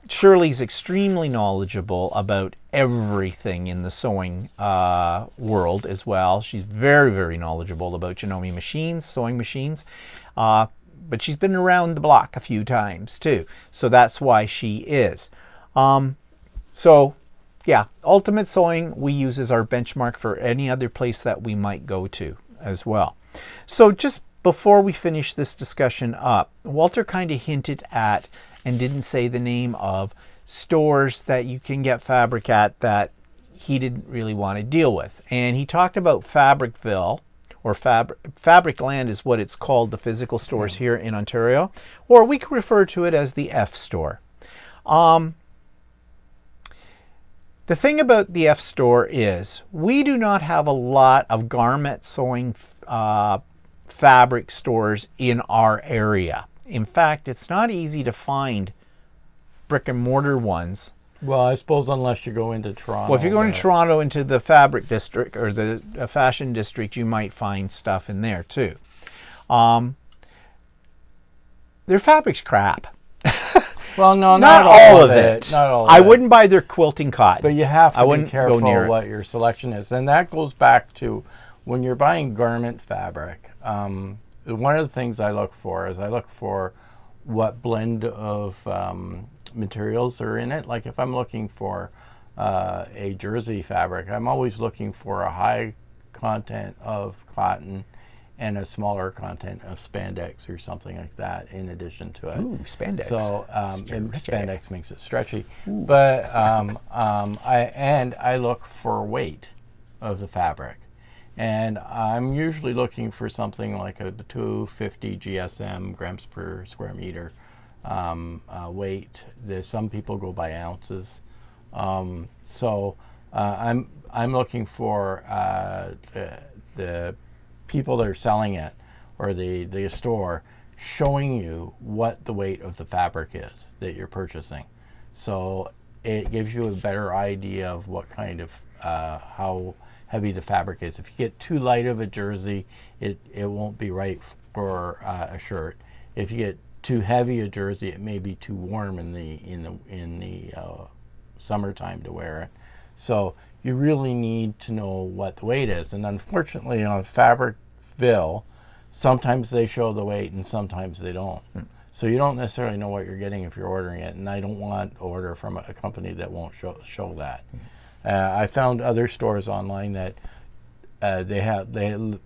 Shirley's extremely knowledgeable about everything in the sewing world as well. She's very, very knowledgeable about Janome machines, sewing machines. But she's been around the block a few times too. So that's why she is. Yeah, Ultimate Sewing we use as our benchmark for any other place that we might go to as well. So just before we finish this discussion up, Walter kind of hinted at and didn't say the name of stores that you can get fabric at that he didn't really want to deal with. And he talked about Fabricville, or Fabricland is what it's called, the physical stores here in Ontario, or we could refer to it as the F store. The thing about the F store is we do not have a lot of garment sewing fabric stores in our area. In fact, it's not easy to find brick and mortar ones. Well, I suppose unless you go into Toronto. Well, if you go into Toronto, into the fabric district or the fashion district, you might find stuff in there too. Their fabric's crap. Well, no, not all of it. Not all of I it. wouldn't buy their quilting cotton. But you have to be careful what your selection is. And that goes back to when you're buying garment fabric. One of the things I look for is what blend of materials are in it. Like if I'm looking for a jersey fabric, I'm always looking for a high content of cotton and a smaller content of spandex or something like that in addition to it. Ooh, spandex. So and spandex makes it stretchy. Ooh. But I look for weight of the fabric. And I'm usually looking for something like a 250 GSM, grams per square meter weight. Some people go by ounces. So I'm looking for the people that are selling it, or the store, showing you what the weight of the fabric is that you're purchasing. So it gives you a better idea of what kind of how heavy the fabric is. If you get too light of a jersey, it won't be right for a shirt. If you get too heavy a jersey, it may be too warm in the summertime to wear it. So you really need to know what the weight is. And unfortunately, on Fabricville, sometimes they show the weight and sometimes they don't. So you don't necessarily know what you're getting if you're ordering it. And I don't want to order from a company that won't show that. I found other stores online that the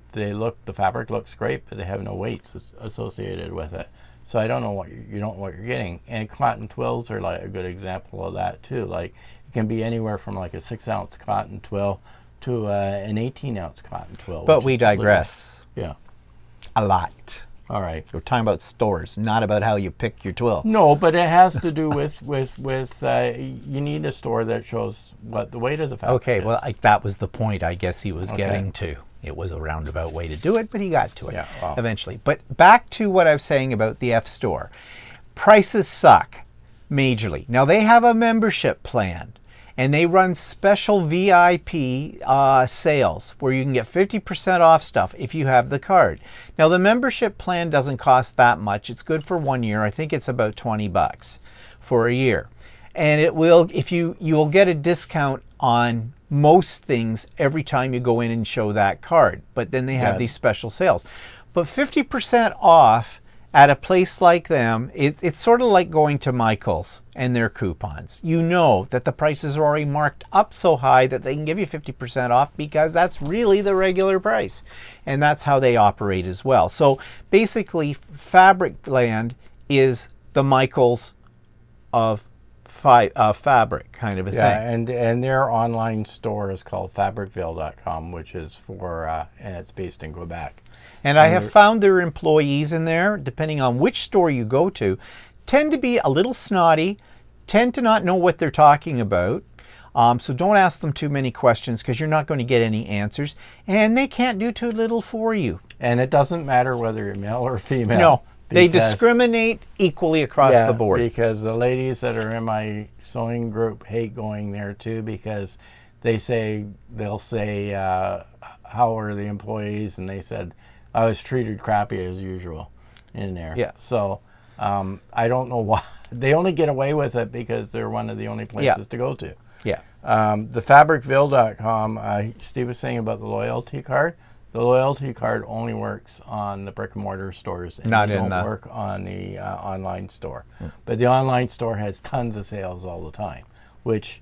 fabric looks great, but they have no weights associated with it. So I don't know what you don't know what you're getting. And cotton twills are like a good example of that too. Like it can be anywhere from like a 6-ounce cotton twill to an 18-ounce cotton twill. But we digress. Yeah, a lot. All right. We're talking about stores, not about how you pick your twill. No, but it has to do with you need a store that shows what the weight of the fabric is. Well, that was the point I guess he was getting to. It was a roundabout way to do it, but he got to it eventually. But back to what I was saying about the F store. Prices suck majorly. Now, they have a membership plan, and they run special VIP sales where you can get 50% off stuff if you have the card. Now, the membership plan doesn't cost that much. It's good for 1 year. I think it's about $20 for a year. And it will, you will get a discount on most things every time you go in and show that card. But then they have these special sales. But 50% off at a place like them, it's sort of like going to Michael's and their coupons. You know that the prices are already marked up so high that they can give you 50% off because that's really the regular price. And that's how they operate as well. So basically, Fabricland is the Michael's of fabric kind of a thing. And their online store is called fabricville.com, which is for and it's based in Quebec. And I have found their employees in there, depending on which store you go to, tend to be a little snotty, tend to not know what they're talking about. So don't ask them too many questions because you're not going to get any answers. And they can't do too little for you. And it doesn't matter whether you're male or female. No. They discriminate equally across the board. Because the ladies that are in my sewing group hate going there too, because they'll say, how are the employees? And they said, I was treated crappy as usual in there. Yeah. So I don't know why. They only get away with it because they're one of the only places to go to. Yeah. The fabricville.com, Steve was saying about the loyalty card. The loyalty card only works on the brick and mortar stores, and they don't work on the online store. But the online store has tons of sales all the time, which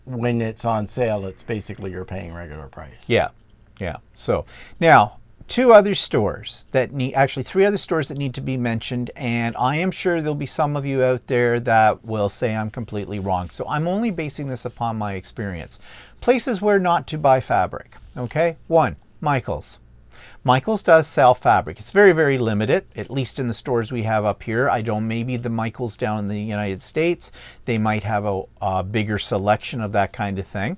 when it's on sale, it's basically you're paying regular price. Yeah. So now, three other stores that need to be mentioned, and I am sure there'll be some of you out there that will say I'm completely wrong. So I'm only basing this upon my experience. Places where not to buy fabric. Okay, 1. Michael's. Michael's does sell fabric. It's very, very limited, at least in the stores we have up here. I don't, maybe the Michael's down in the United States, they might have a bigger selection of that kind of thing.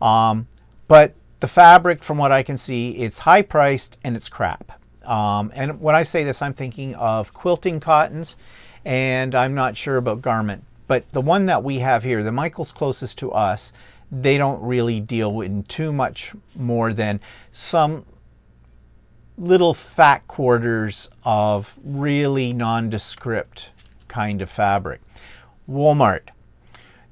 But the fabric, from what I can see, it's high priced and it's crap. And when I say this, I'm thinking of quilting cottons, and I'm not sure about garment. But the one that we have here, the Michael's closest to us, they don't really deal in too much more than some little fat quarters of really nondescript kind of fabric. Walmart.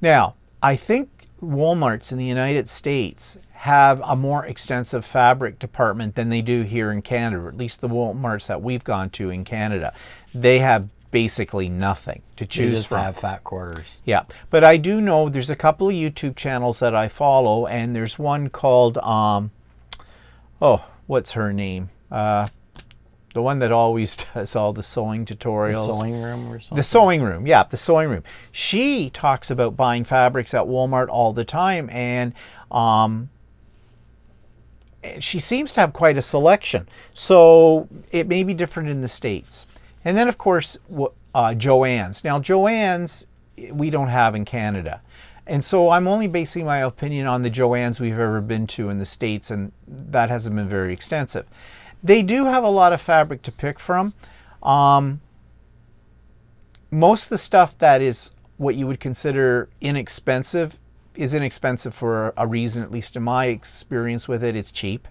Now, I think Walmarts in the United States have a more extensive fabric department than they do here in Canada, or at least the Walmarts that we've gone to in Canada. They have basically nothing to choose from. They just have fat quarters. Yeah, but I do know there's a couple of YouTube channels that I follow, and there's one called, what's her name? The one that always does all the sewing tutorials. The sewing room or something? The sewing room, yeah, the sewing room. She talks about buying fabrics at Walmart all the time, and she seems to have quite a selection. So it may be different in the States. And then, of course, Joann's. Now, Joann's we don't have in Canada. And so I'm only basing my opinion on the Joann's we've ever been to in the States, and that hasn't been very extensive. They do have a lot of fabric to pick from. Most of the stuff that is what you would consider inexpensive is inexpensive for a reason, at least in my experience with it. It's cheap.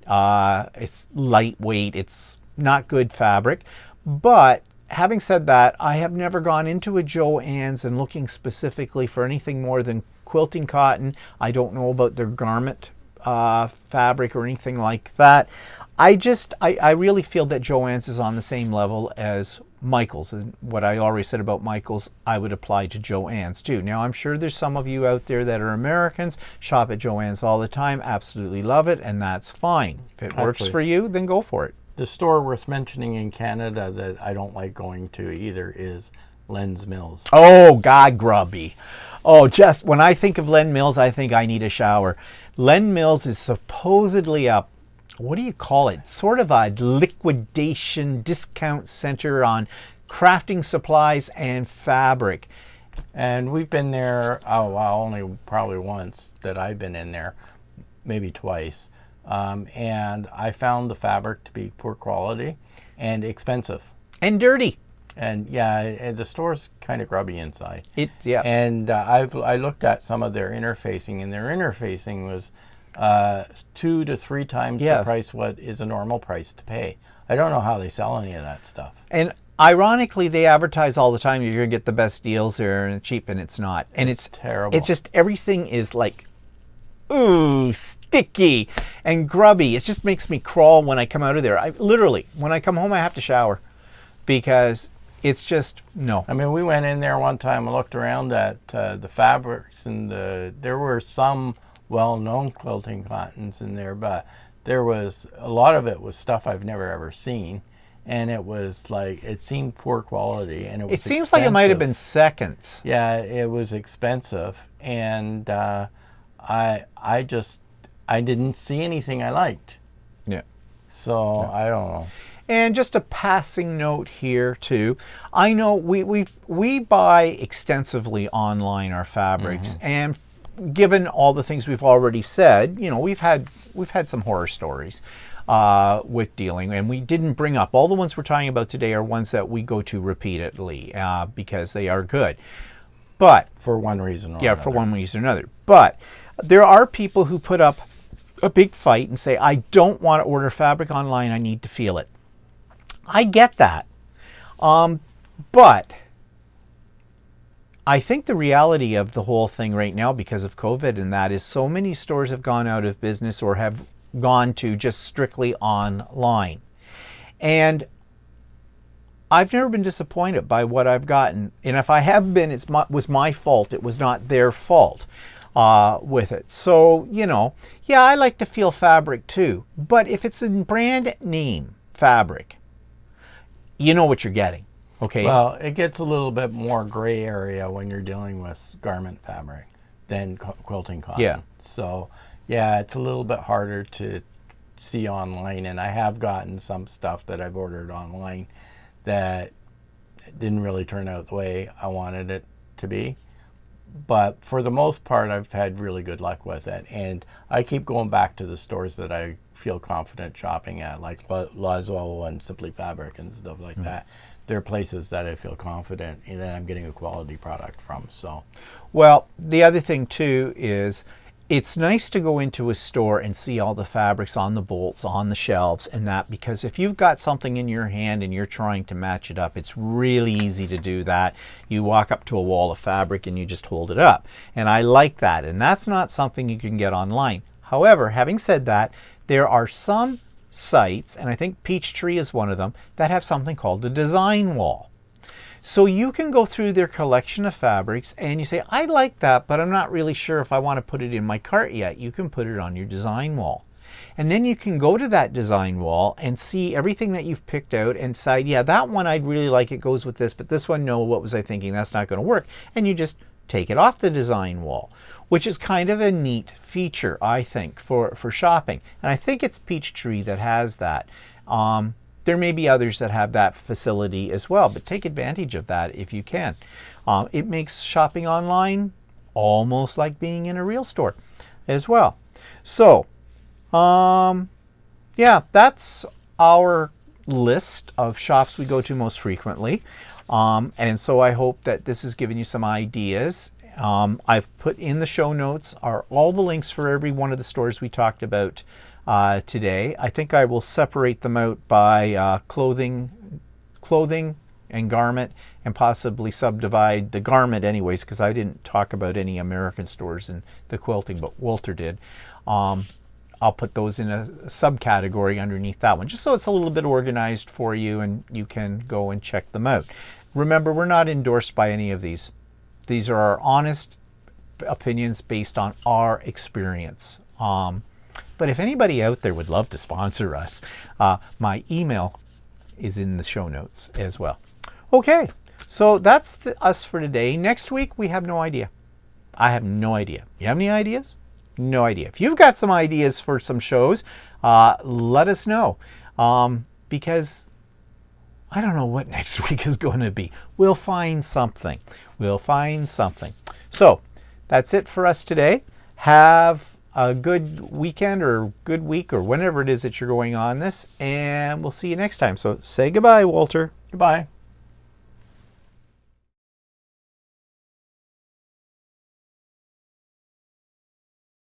It's lightweight. It's not good fabric. But having said that, I have never gone into a Joann's and looking specifically for anything more than quilting cotton. I don't know about their garment fabric or anything like that. I really feel that Joann's is on the same level as Michael's, and what I already said about Michael's I would apply to Joann's too. Now I'm sure there's some of you out there that are Americans, shop at Joann's all the time, absolutely love it, and that's fine. If it works for you, then go for it. The store worth mentioning in Canada that I don't like going to either is Len's Mills. Oh, God, grubby. Oh, just when I think of Len Mills, I think I need a shower. Len Mills is supposedly a, what do you call it? Sort of a liquidation discount center on crafting supplies and fabric. And we've been there, oh, well, only probably once that I've been in there, maybe twice. And I found the fabric to be poor quality and expensive. And dirty. And yeah, the store's kind of grubby inside. Yeah. And I looked at some of their interfacing, and their interfacing was 2 to 3 times the price what is a normal price to pay. I don't know how they sell any of that stuff. And ironically, they advertise all the time you're going to get the best deals there and cheap, and it's not. And it's terrible. It's just everything is like, ooh, sticky and grubby. It just makes me crawl when I come out of there. I literally, when I come home, I have to shower because it's just, no. I mean, we went in there one time and looked around at the fabrics, and there were some well-known quilting cottons in there, but there was a lot of it was stuff I've never ever seen, and it was like, it seemed poor quality, and it seems expensive. Like it might have been seconds. Yeah, it was expensive, and I didn't see anything I liked. Yeah. So I don't know. And just a passing note here too. I know we buy extensively online our fabrics, and given all the things we've already said, you know, we've had some horror stories with dealing, and we didn't bring up all the ones we're talking about today are ones that we go to repeatedly because they are good. But for one reason or another. For one reason or another. But there are people who put up a big fight and say, I don't want to order fabric online, I need to feel it. I get that. But I think the reality of the whole thing right now, because of COVID and that, is so many stores have gone out of business or have gone to just strictly online. And I've never been disappointed by what I've gotten. And if I have been, it was my fault. It was not their fault with it. So, you know, yeah, I like to feel fabric too. But if it's a brand name fabric, you know what you're getting. Okay. Well, it gets a little bit more gray area when you're dealing with garment fabric than quilting cotton. Yeah. So, yeah, it's a little bit harder to see online, and I have gotten some stuff that I've ordered online that didn't really turn out the way I wanted it to be. But for the most part, I've had really good luck with it, and I keep going back to the stores that I feel confident shopping at, like Loiseau and Simplififabric and stuff like that. They're places that I feel confident in that I'm getting a quality product from. So, well, the other thing too is it's nice to go into a store and see all the fabrics on the bolts, on the shelves and that, because if you've got something in your hand and you're trying to match it up, it's really easy to do that. You walk up to a wall of fabric and you just hold it up. And I like that. And that's not something you can get online. However, having said that, there are some sites, and I think Peachtree is one of them, that have something called a design wall. So you can go through their collection of fabrics and you say, I like that, but I'm not really sure if I want to put it in my cart yet. You can put it on your design wall. And then you can go to that design wall and see everything that you've picked out and decide, yeah, that one I'd really like, it goes with this, but this one, no, what was I thinking? That's not going to work. And you just take it off the design wall, which is kind of a neat feature, I think, for shopping. And I think it's Peachtree that has that. There may be others that have that facility as well, but take advantage of that if you can. It makes shopping online almost like being in a real store as well. So, yeah, that's our list of shops we go to most frequently. And so I hope that this has given you some ideas. I've put in the show notes are all the links for every one of the stores we talked about today. I think I will separate them out by clothing and garment, and possibly subdivide the garment anyways, because I didn't talk about any American stores in the quilting, but Walter did. I'll put those in a subcategory underneath that one, just so it's a little bit organized for you and you can go and check them out. Remember, we're not endorsed by any of these. These are our honest opinions based on our experience. But if anybody out there would love to sponsor us, my email is in the show notes as well. Okay, so that's us for today. Next week, we have no idea. I have no idea. You have any ideas? No idea. If you've got some ideas for some shows, let us know. Because I don't know what next week is going to be. We'll find something. We'll find something. So that's it for us today. Have a good weekend or good week or whenever it is that you're going on this, and we'll see you next time. So say goodbye, Walter. Goodbye.